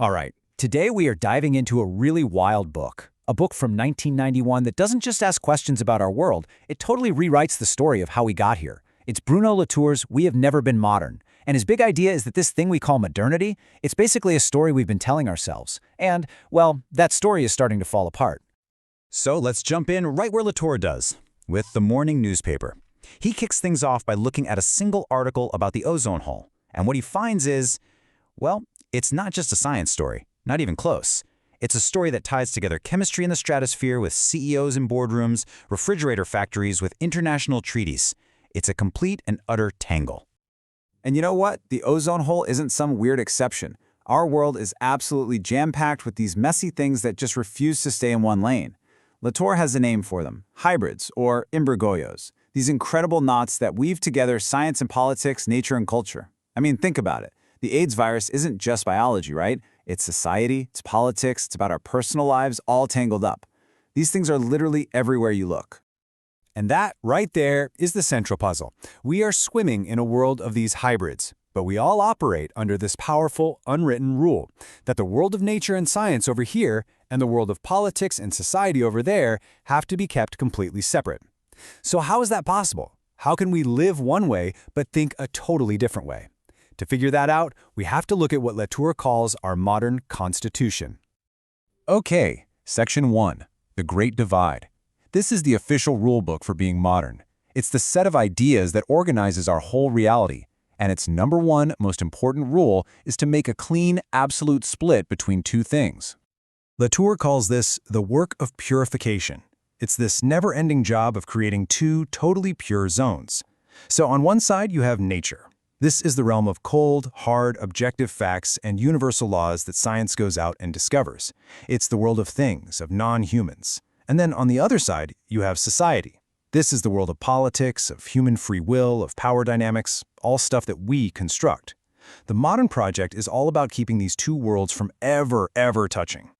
All right, today we are diving into a really wild book. A book from 1991 that doesn't just ask questions about our world, it totally rewrites the story of how we got here. It's Bruno Latour's We Have Never Been Modern. And his big idea is that this thing we call modernity, it's basically a story we've been telling ourselves. And, well, that story is starting to fall apart. So let's jump in right where Latour does, with the morning newspaper. He kicks things off by looking at a single article about the ozone hole. And what he finds is, well, it's not just a science story, not even close. It's a story that ties together chemistry in the stratosphere with CEOs in boardrooms, refrigerator factories with international treaties. It's a complete and utter tangle. And you know what? The ozone hole isn't some weird exception. Our world is absolutely jam-packed with these messy things that just refuse to stay in one lane. Latour has a name for them: hybrids, or imbrigoyos. These incredible knots that weave together science and politics, nature and culture. I mean, think about it. The AIDS virus isn't just biology, right? It's society, it's politics, it's about our personal lives all tangled up. These things are literally everywhere you look. And that, right there, is the central puzzle. We are swimming in a world of these hybrids, but we all operate under this powerful, unwritten rule that the world of nature and science over here and the world of politics and society over there have to be kept completely separate. So how is that possible? How can we live one way but think a totally different way? To figure that out, we have to look at what Latour calls our modern constitution. Okay, Section 1, The Great Divide. This is the official rulebook for being modern. It's the set of ideas that organizes our whole reality, and its number one most important rule is to make a clean, absolute split between two things. Latour calls this the work of purification. It's this never-ending job of creating two totally pure zones. So on one side, you have nature. This is the realm of cold, hard, objective facts and universal laws that science goes out and discovers. It's the world of things, of non-humans. And then on the other side, you have society. This is the world of politics, of human free will, of power dynamics, all stuff that we construct. The modern project is all about keeping these two worlds from ever touching.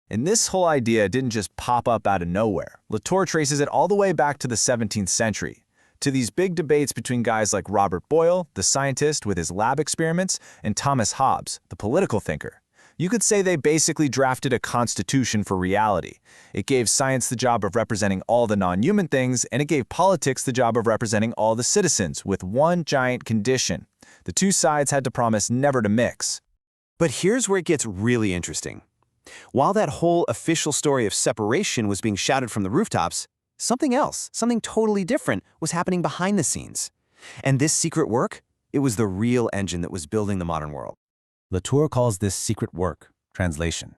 And this whole idea didn't just pop up out of nowhere. Latour traces it all the way back to the 17th century, to these big debates between guys like Robert Boyle, the scientist with his lab experiments, and Thomas Hobbes, the political thinker. You could say they basically drafted a constitution for reality. It gave science the job of representing all the non-human things, and it gave politics the job of representing all the citizens, with one giant condition. The two sides had to promise never to mix. But here's where it gets really interesting. While that whole official story of separation was being shouted from the rooftops, something else, something totally different, was happening behind the scenes. And this secret work, it was the real engine that was building the modern world. Latour calls this secret work translation.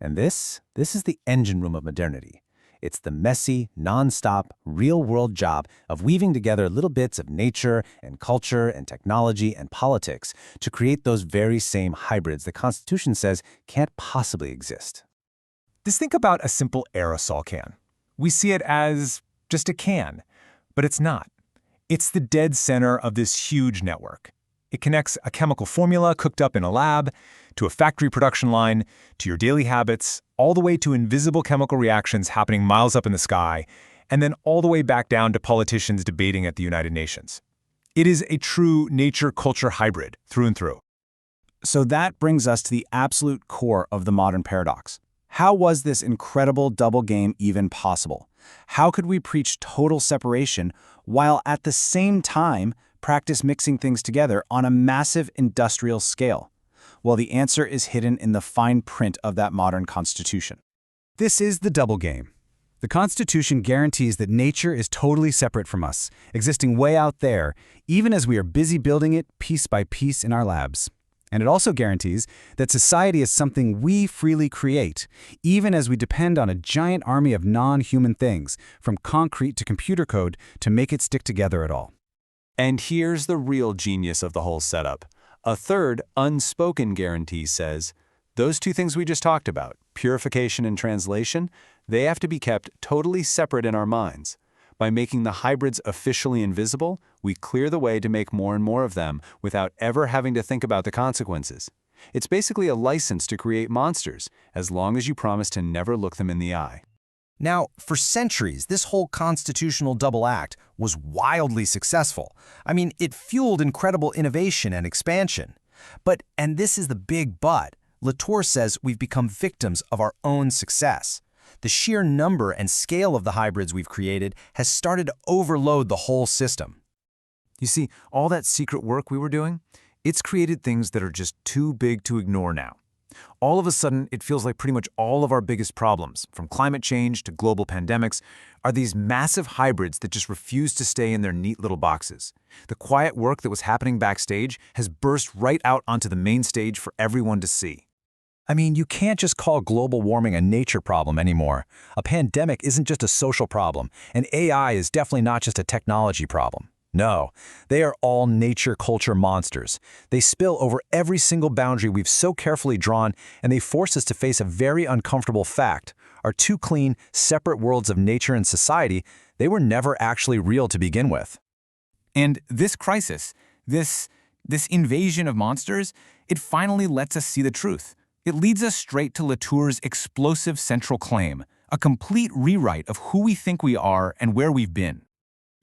And this is the engine room of modernity. It's the messy, non-stop, real-world job of weaving together little bits of nature and culture and technology and politics to create those very same hybrids the Constitution says can't possibly exist. Just think about a simple aerosol can. We see it as just a can, but it's not. It's the dead center of this huge network. It connects a chemical formula cooked up in a lab, to a factory production line, to your daily habits, all the way to invisible chemical reactions happening miles up in the sky, and then all the way back down to politicians debating at the United Nations. It is a true nature-culture hybrid, through and through. So that brings us to the absolute core of the modern paradox. How was this incredible double game even possible? How could we preach total separation while at the same time practice mixing things together on a massive industrial scale? Well, the answer is hidden in the fine print of that modern constitution. This is the double game. The Constitution guarantees that nature is totally separate from us, existing way out there, even as we are busy building it piece by piece in our labs. And it also guarantees that society is something we freely create, even as we depend on a giant army of non-human things, from concrete to computer code, to make it stick together at all. And here's the real genius of the whole setup. A third, unspoken guarantee says, those two things we just talked about, purification and translation, they have to be kept totally separate in our minds. By making the hybrids officially invisible, we clear the way to make more and more of them without ever having to think about the consequences. It's basically a license to create monsters, as long as you promise to never look them in the eye. Now, for centuries, this whole constitutional double act was wildly successful. I mean, it fueled incredible innovation and expansion. But, and this is the big but, Latour says we've become victims of our own success. The sheer number and scale of the hybrids we've created has started to overload the whole system. You see, all that secret work we were doing, it's created things that are just too big to ignore now. All of a sudden, it feels like pretty much all of our biggest problems, from climate change to global pandemics, are these massive hybrids that just refuse to stay in their neat little boxes. The quiet work that was happening backstage has burst right out onto the main stage for everyone to see. I mean, you can't just call global warming a nature problem anymore. A pandemic isn't just a social problem, and AI is definitely not just a technology problem. No, they are all nature culture monsters. They spill over every single boundary we've so carefully drawn, and they force us to face a very uncomfortable fact. Our two clean, separate worlds of nature and society, they were never actually real to begin with. And this crisis, this invasion of monsters, it finally lets us see the truth. It leads us straight to Latour's explosive central claim, a complete rewrite of who we think we are and where we've been.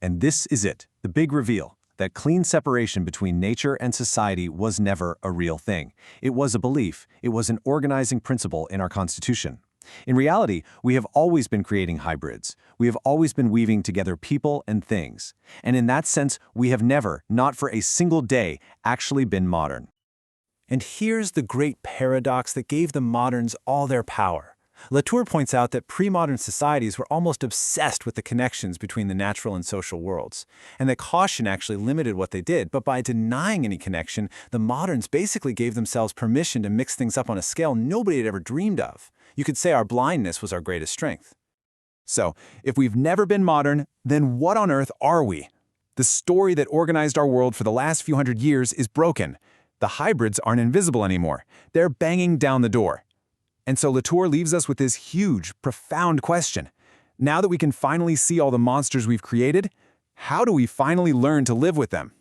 And this is it, the big reveal, that clean separation between nature and society was never a real thing. It was a belief. It was an organizing principle in our Constitution. In reality, we have always been creating hybrids. We have always been weaving together people and things. And in that sense, we have never, not for a single day, actually been modern. And here's the great paradox that gave the moderns all their power. Latour points out that pre-modern societies were almost obsessed with the connections between the natural and social worlds, and that caution actually limited what they did, but by denying any connection, the moderns basically gave themselves permission to mix things up on a scale nobody had ever dreamed of. You could say our blindness was our greatest strength. So, if we've never been modern, then what on earth are we? The story that organized our world for the last few hundred years is broken. The hybrids aren't invisible anymore. They're banging down the door. And so Latour leaves us with this huge, profound question. Now that we can finally see all the monsters we've created, how do we finally learn to live with them?